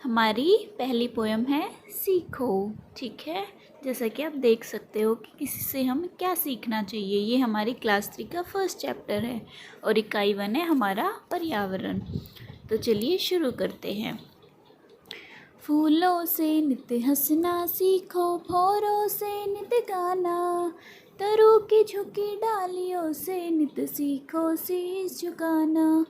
हमारी पहली पोयम है सीखो। ठीक है, जैसा कि आप देख सकते हो कि किसी से हमें क्या सीखना चाहिए। ये हमारी क्लास 3 का फर्स्ट चैप्टर है और इकाई 1 है हमारा पर्यावरण। तो चलिए शुरू करते हैं। फूलों से नित हंसना सीखो, भौरों से नित गाना, तरु की झुकी डालियों से नित सीखो शीश झुकाना।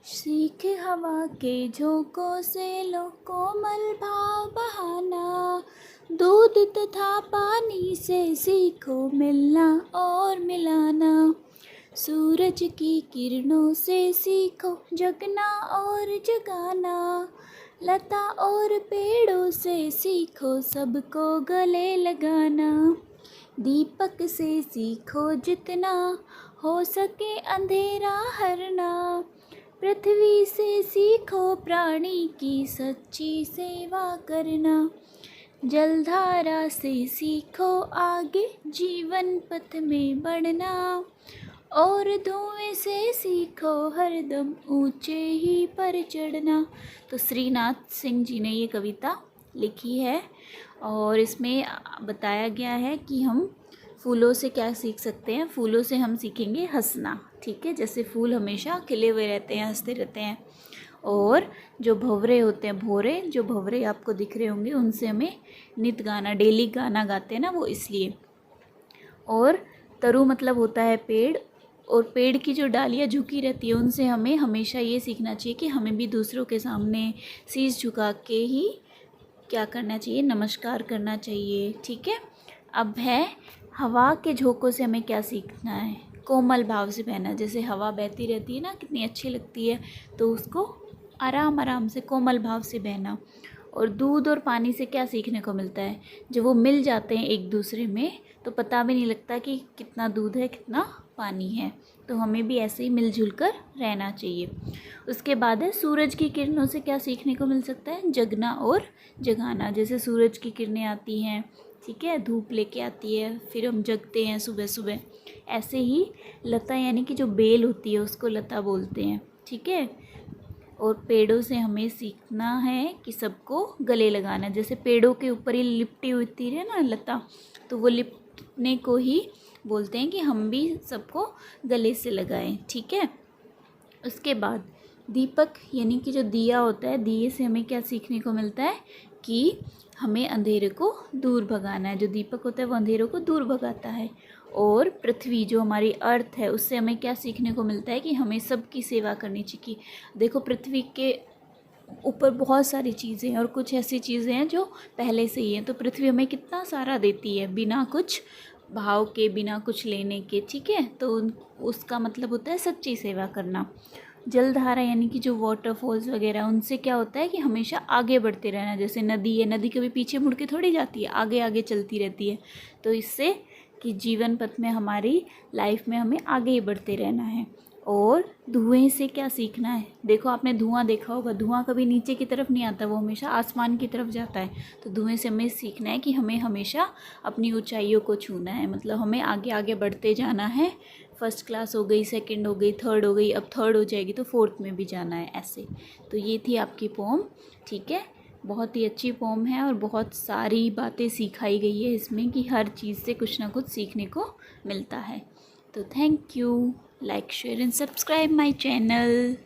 सीख हवा के झोंकों से लो कोमल भाव बहाना, दूध तथा पानी से सीखो मिलना और मिलाना। सूरज की किरणों से सीखो जगना और जगाना, लता और पेड़ों से सीखो सबको गले लगाना। दीपक से सीखो जितना हो सके अंधेरा हरना, पृथ्वी से सीखो प्राणी की सच्ची सेवा करना। जलधारा से सीखो आगे जीवन पथ में बढ़ना, और धुएं से सीखो हरदम ऊंचे ही पर चढ़ना। तो श्रीनाथ सिंह जी ने ये कविता लिखी है और इसमें बताया गया है कि हम फूलों से क्या सीख सकते हैं। फूलों से हम सीखेंगे हंसना। ठीक है, जैसे फूल हमेशा खिले हुए रहते हैं, हंसते रहते हैं। और जो भंवरे होते हैं, भौरे, जो भंवरे आपको दिख रहे होंगे, उनसे हमें नित गाना, डेली गाना गाते हैं ना, वो इसलिए। और तरु मतलब होता है पेड़, और पेड़ की जो डालियाँ झुकी रहती है उनसे हमें हमेशा ये सीखना चाहिए कि हमें भी दूसरों के सामने शीश झुका के ही क्या करना चाहिए, नमस्कार करना चाहिए। ठीक है, अब है हवा के झोंकों से हमें क्या सीखना है। कोमल भाव से बहना, जैसे हवा बहती रहती है ना, कितनी अच्छी लगती है, तो उसको आराम आराम से कोमल भाव से बहना। और दूध और पानी से क्या सीखने को मिलता है, जब वो मिल जाते हैं एक दूसरे में तो पता भी नहीं लगता कि कितना दूध है कितना पानी है। तो हमें भी ऐसे ही मिलजुल कर रहना चाहिए। उसके बाद है सूरज की किरणों से क्या सीखने को मिल सकता है, जगना और जगाना। जैसे सूरज की किरणें आती हैं, ठीक है, धूप लेके आती है, फिर हम जगते हैं सुबह सुबह। ऐसे ही लता यानी कि जो बेल होती है उसको लता बोलते हैं। ठीक है, और पेड़ों से हमें सीखना है कि सबको गले लगाना। जैसे पेड़ों के ऊपर ही लिपटी होती है ना लता, तो वो लिपटने को ही बोलते हैं कि हम भी सबको गले से लगाएं। ठीक है, उसके बाद दीपक यानी कि जो दिया होता है, दिए से हमें क्या सीखने को मिलता है कि हमें अंधेरे को दूर भगाना है। जो दीपक होता है वो अंधेरों को दूर भगाता है। और पृथ्वी जो हमारी अर्थ है, उससे हमें क्या सीखने को मिलता है कि हमें सबकी सेवा करनी चाहिए। देखो, पृथ्वी के ऊपर बहुत सारी चीज़ें हैं और कुछ ऐसी चीज़ें हैं जो पहले से ही हैं। तो पृथ्वी हमें कितना सारा देती है बिना कुछ भाव के, बिना कुछ लेने के। ठीक है, तो उसका मतलब होता है सच्ची सेवा करना। जलधारा यानी कि जो वाटरफॉल्स वगैरह, उनसे क्या होता है कि हमेशा आगे बढ़ते रहना। जैसे नदी है, नदी कभी पीछे मुड़ के थोड़ी जाती है, आगे आगे चलती रहती है। तो इससे कि जीवन पथ में, हमारी लाइफ में हमें आगे ही बढ़ते रहना है। और धुएं से क्या सीखना है, देखो आपने धुआं देखा होगा, धुआं कभी नीचे की तरफ नहीं आता, वो हमेशा आसमान की तरफ जाता है। तो धुएं से हमें सीखना है कि हमें हमेशा अपनी ऊंचाइयों को छूना है, मतलब हमें आगे आगे बढ़ते जाना है। फर्स्ट क्लास हो गई, सेकंड हो गई, थर्ड हो गई, अब थर्ड हो जाएगी तो फोर्थ में भी जाना है, ऐसे। तो ये थी आपकी पोम। ठीक है, बहुत ही अच्छी पोम है और बहुत सारी बातें सिखाई गई है इसमें कि हर चीज़ से कुछ ना कुछ सीखने को मिलता है। तो thank you, like share and subscribe my channel.